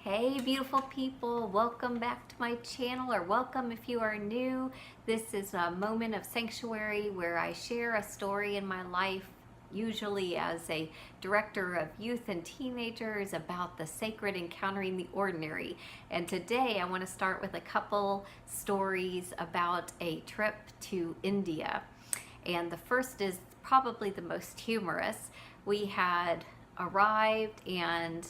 Hey beautiful people, welcome back to my channel, or welcome if you are new. This is a moment of sanctuary where I share a story in my life, usually as a director of youth and teenagers, about the sacred encountering the ordinary. And today I want to start with a couple stories about a trip to India. And the first is probably the most humorous. We had arrived and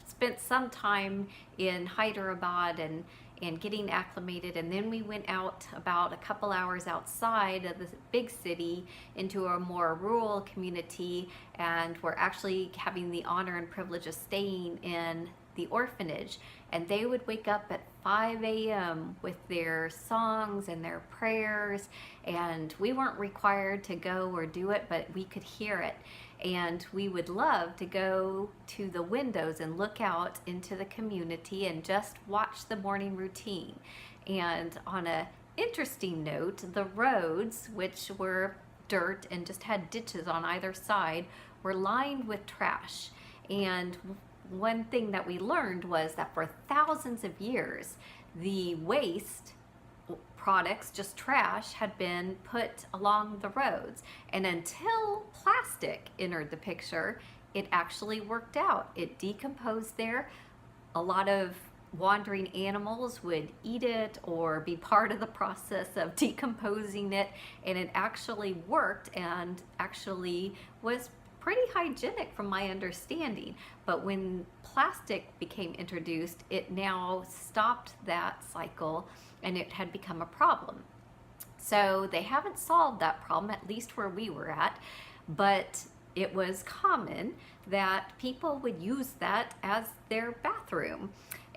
spent some time in Hyderabad and getting acclimated, and then we went out about a couple hours outside of the big city into a more rural community, and we're actually having the honor and privilege of staying in the orphanage. And they would wake up at 5 a.m. with their songs and their prayers, and we weren't required to go or do it, but we could hear it. And we would love to go to the windows and look out into the community and just watch the morning routine. And on a interesting note, the roads, which were dirt and just had ditches on either side, were lined with trash. And one thing that we learned was that for thousands of years, the waste products, just trash, had been put along the roads. And until plastic entered the picture, it actually worked out. It decomposed there. A lot of wandering animals would eat it or be part of the process of decomposing it, and it actually worked and actually was pretty hygienic from my understanding. But when plastic became introduced, it now stopped that cycle and it had become a problem. So they haven't solved that problem, at least where we were at, but it was common that people would use that as their bathroom,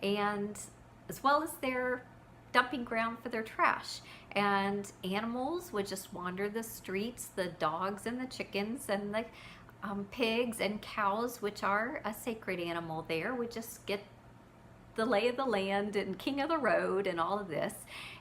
and as well as their dumping ground for their trash. And animals would just wander the streets, the dogs and the chickens and the pigs and cows, which are a sacred animal there, would just get the lay of the land and king of the road and all of this.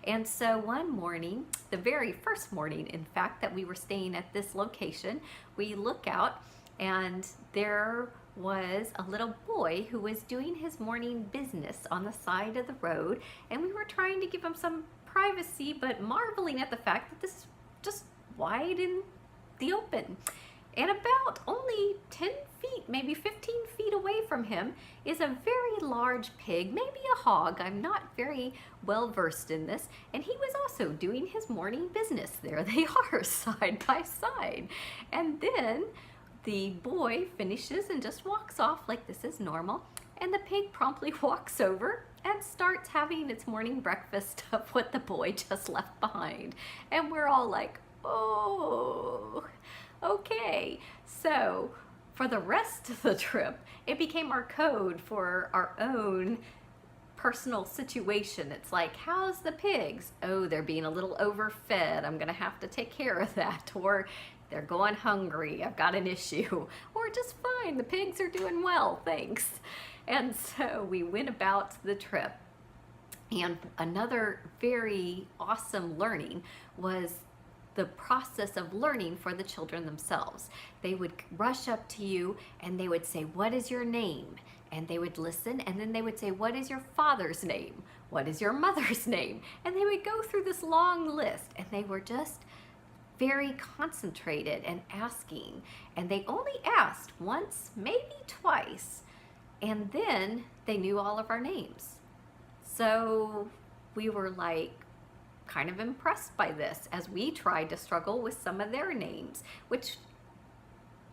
And so one morning, the very first morning, in fact, that we were staying at this location, we look out and there was a little boy who was doing his morning business on the side of the road, and we were trying to give him some privacy, but marveling at the fact that this is just wide in the open. And about only 10 feet, maybe 15 feet away from him is a very large pig, maybe a hog. I'm not very well versed in this. And he was also doing his morning business. There they are, side by side. And then the boy finishes and just walks off like this is normal. And the pig promptly walks over and starts having its morning breakfast of what the boy just left behind. And we're all like, oh. Okay, so for the rest of the trip, it became our code for our own personal situation. It's like, how's the pigs? Oh, they're being a little overfed. I'm gonna have to take care of that. Or they're going hungry. I've got an issue. Or just fine, the pigs are doing well, thanks. And so we went about the trip. And another very awesome learning was the process of learning for the children themselves. They would rush up to you and they would say, what is your name? And they would listen, and then they would say, what is your father's name? What is your mother's name? And they would go through this long list, and they were just very concentrated and asking. And they only asked once, maybe twice, and then they knew all of our names. So we were like, kind of impressed by this as we tried to struggle with some of their names, which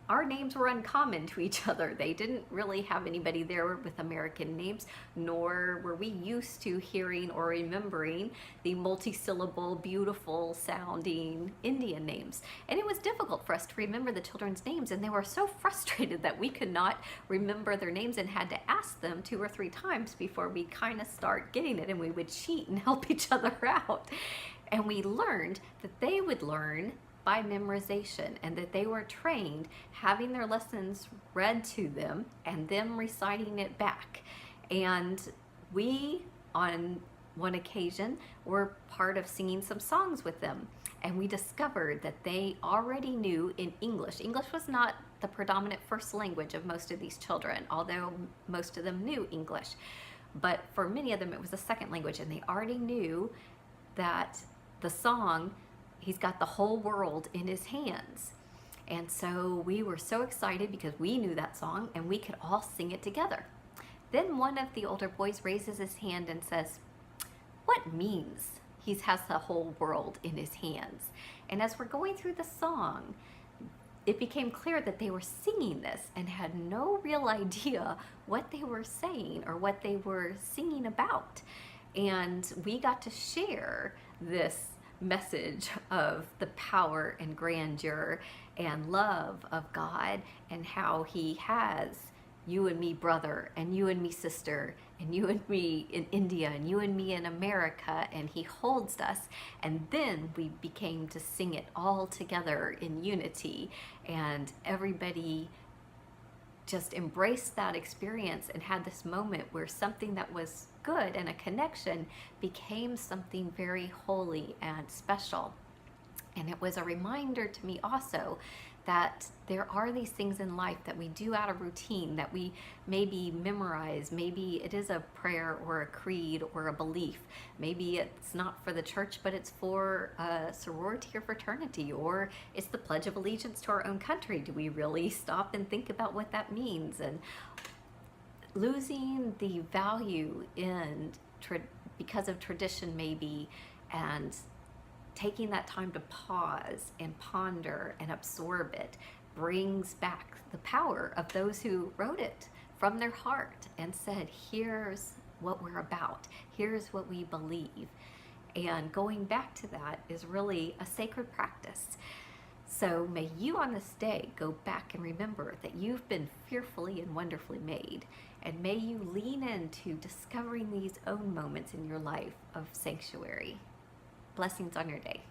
our names were uncommon to each other. They didn't really have anybody there with American names, nor were we used to hearing or remembering the multi-syllable, beautiful sounding Indian names. And it was difficult for us to remember the children's names, and they were so frustrated that we could not remember their names and had to ask them 2 or 3 times before we kind of start getting it, and we would cheat and help each other out. And we learned that they would learn by memorization, and that they were trained having their lessons read to them and them reciting it back. And we, on one occasion, were part of singing some songs with them. And we discovered that they already knew in English. English was not the predominant first language of most of these children, although most of them knew English. But for many of them, it was a second language, and they already knew that the song, He's Got the Whole World in His Hands. And so we were so excited because we knew that song and we could all sing it together. Then one of the older boys raises his hand and says, "What means He has the whole world in His hands?" And as we're going through the song, it became clear that they were singing this and had no real idea what they were saying or what they were singing about. And we got to share this message of the power and grandeur and love of God, and how He has you and me, brother, and you and me, sister, and you and me in India, and you and me in America, and He holds us. And then we became to sing it all together in unity, and everybody just embraced that experience and had this moment where something that was good and a connection became something very holy and special. And it was a reminder to me also that there are these things in life that we do out of routine, that we maybe memorize. Maybe it is a prayer or a creed or a belief. Maybe it's not for the church, but it's for a sorority or fraternity, or it's the Pledge of Allegiance to our own country. Do we really stop and think about what that means? And losing the value in because of tradition maybe, and taking that time to pause and ponder and absorb it brings back the power of those who wrote it from their heart and said, here's what we're about, here's what we believe. And going back to that is really a sacred practice. So may you on this day go back and remember that you've been fearfully and wonderfully made. And may you lean into discovering these own moments in your life of sanctuary. Blessings on your day.